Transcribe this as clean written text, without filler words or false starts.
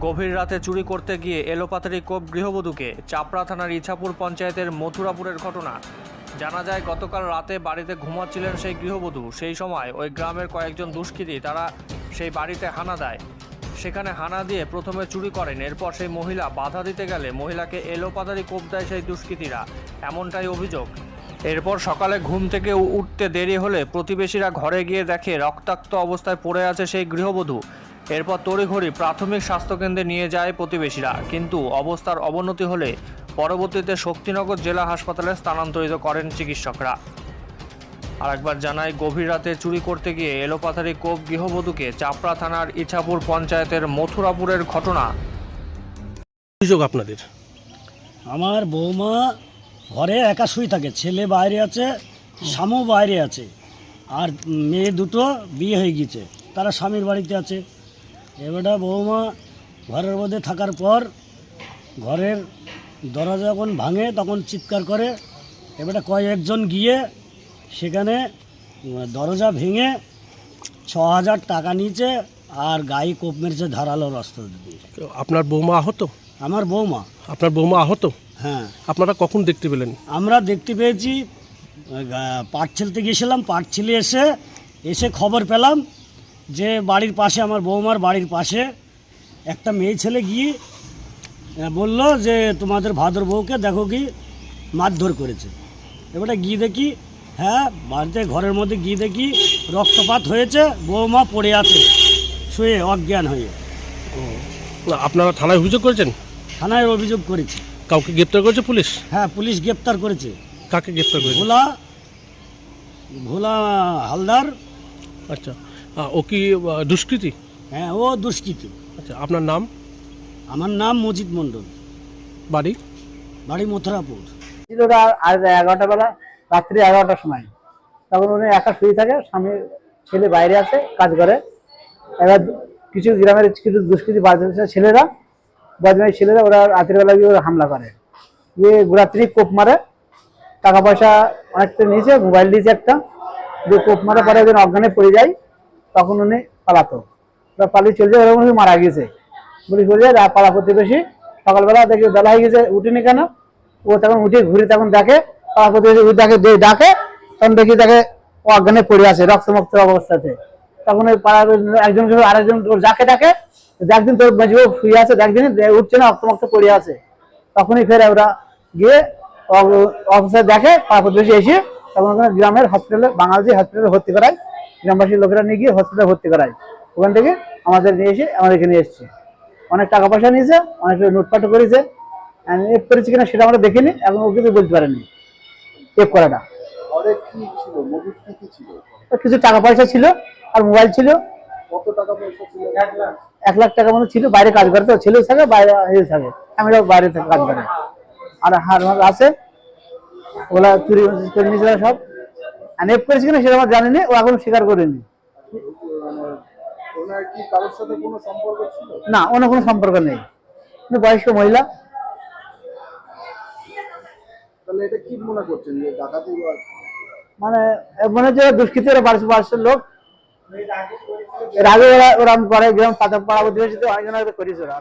গভীর রাতে চুরি করতে গিয়ে এলোপাতাড়ি কোপ গৃহবধূকে। চাপড়া থানার ইছাপুর পঞ্চায়েতের মথুরাপুরের ঘটনা। জানা যায় গতকাল রাতে বাড়িতে ঘুমাচ্ছিলেন সেই গৃহবধূ। সেই সময় ওই গ্রামের কয়েকজন দুষ্কৃতী তারা সেই বাড়িতে হানা দেয়। সেখানে হানা দিয়ে প্রথমে চুরি করেন। এরপর সেই মহিলা বাধা দিতে গেলে মহিলাকে এলোপাতাড়ি কোপ দেয় সেই দুষ্কৃতীরা, এমনটাই অভিযোগ। এরপর সকালে ঘুম থেকে উঠতে দেরি হলে প্রতিবেশীরা ঘরে গিয়ে দেখে রক্তাক্ত অবস্থায় পড়ে আছে সেই গৃহবধূ। এরপর তড়িঘড়ি প্রাথমিক স্বাস্থ্যকেন্দ্রে নিয়ে যায় প্রতিবেশীরা, কিন্তু অবস্থার অবনতি হলে পরবর্তীতে শক্তিনগর জেলা হাসপাতালে স্থানান্তরিত করেন চিকিৎসকরা। আরেকবার জানায়, গভীর রাতে চুরি করতে গিয়ে এলোপাতাড়ি কোপ গৃহবধূকে। চাপড়া থানার ইছাপুর পঞ্চায়েতের মথুরাপুরের ঘটনা। অভিযোগ আপনাদের? আমার বৌমা ঘরে একা শুয়ে থাকে, ছেলে বাইরে আছে, স্বামীও বাইরে আছে, আর মেয়ে দুটো বিয়ে হয়ে গেছে, তারা স্বামীর বাড়িতে আছে। এবারে বৌমা ঘরের মধ্যে থাকার পর ঘরের দরজা যখন ভাঙে তখন চিৎকার করে। এবারে কয়েকজন গিয়ে সেখানে দরজা ভেঙে ৬,০০০ টাকা নিয়েছে আর গায়ে কোপ মেরেছে ধারালো অস্ত্র দিয়ে। আপনার বৌমা আহত? আমার বৌমা। আপনার বৌমা আহত? হ্যাঁ। আপনারা কখন দেখতে পেলেন? আমরা দেখতে পেয়েছি, পাট ছেলতে গিয়েছিলাম, পাট ছেলে এসে খবর পেলাম যে বাড়ির পাশে, আমার বৌমার বাড়ির পাশে একটা মেয়ে ছেলে গিয়ে বলল যে তোমাদের ভাদর বউকে দেখো কি মারধর করেছে। এবারে গিয়ে দেখি, হ্যাঁ, বাড়িতে ঘরের মধ্যে গিয়ে দেখি রক্তপাত হয়েছে, বৌমা পড়ে আছে শুয়ে অজ্ঞান হয়ে। আপনারা থানায় অভিযোগ করেছেন? থানায় অভিযোগ করেছি। কাউকে গ্রেপ্তার করেছে পুলিশ? হ্যাঁ, পুলিশ গ্রেপ্তার করেছে। কাকে গ্রেপ্তার করেছে? ভোলা হালদার। আচ্ছা, ও কি দুষ্কৃতী? হ্যাঁ, ও দুষ্কৃতী। আচ্ছা, আপনার নাম? আমার নাম মজিদ মণ্ডল। বাড়ি? বাড়ি মথুরাপুর। ছিল আর 11টা বেলা, রাত্রি 11টার সময়। তখন উনি একা শুয়ে থাকে, স্বামী ছেলে বাইরে আছে কাজ করে। এবার কিছু গ্রামের কিছু দুষ্কৃতী ছেলেরা, বদমাইশ ছেলেরা, ওরা রাতের বেলা গিয়ে ওরা হামলা করে, গিয়ে গোড়াত্রি কোপ মারে। টাকা পয়সা অনেকটা নিয়েছে, মোবাইল দিয়েছে একটা, দিয়ে কোপ মারা পরে একজন অজ্ঞানে পড়ে যায়। তখন উনি পালাতো, পালিয়ে চলে যায়, ওরকম মারা গেছে বলে চলে যায়। পাড়া প্রতিবেশী সকালবেলা দেখে বেলা হয়ে গেছে, উঠিনি কেন, ও তখন উঠে ঘুরে তখন দেখে, পাড়া প্রতিবেশী ডাকে, তখন দেখি দেখে অজ্ঞানে পড়ে আছে রক্তমুক্ত অবস্থাতে। তখন ওই পাড়ার একজন আরেকজন যাকে ডাকে, একদিন তোর মেজবউ শুয়ে আছে, একদিন উঠছে না, রক্তমুক্ত পড়ে আছে। তখনই ফের ওরা গিয়ে অফিসার দেখে, পাড়া প্রতিবেশী এসে তখন ওখানে গ্রামের হসপিটালে, বাঙালি হসপিটালে ভর্তি করায়। গ্রামবাসীর লোকেরা নিয়ে গিয়ে হসপিটালে ভর্তি করায়। ওখান থেকে আমাদের নিয়ে এসে আমাদেরকে নিয়ে এসছে। অনেক টাকা পয়সা নিয়েছে, অনেক লুটপাটও করেছে। এফ করেছে কিনা সেটা আমরা দেখিনি, এখন ও কিছু বলতে পারেনি এফ করাটা। কিছু টাকা পয়সা ছিল আর মোবাইল ছিল। কত টাকা পয়সা ছিল? 1 লাখ টাকা মতো ছিল। বাইরে কাজ করে, তো ছেলেও থাকে, বাইরে থাকে, ফ্যামিলিও বাইরে থেকে কাজ করে। আর হার আছে, ওগুলা চুরি করে নিয়েছিল সব। এফ করেছে কিনা সেটা আমরা জানিনি, ও এখন স্বীকার করেনি। কি কারোর সাথে কোনো সম্পর্ক ছিল না, অন্য কোনো সম্পর্ক নেই, বয়স্ক মহিলা। তাহলে এটা কি মনে করছেন যে ডাকাতি? মানে মনে হচ্ছে দুষ্কৃতীরা বাড়ির লোক, এর আগে ওরা করে গ্রাম পাড়া প্রতিবেশীতে অনেকজন করেছে ওরা।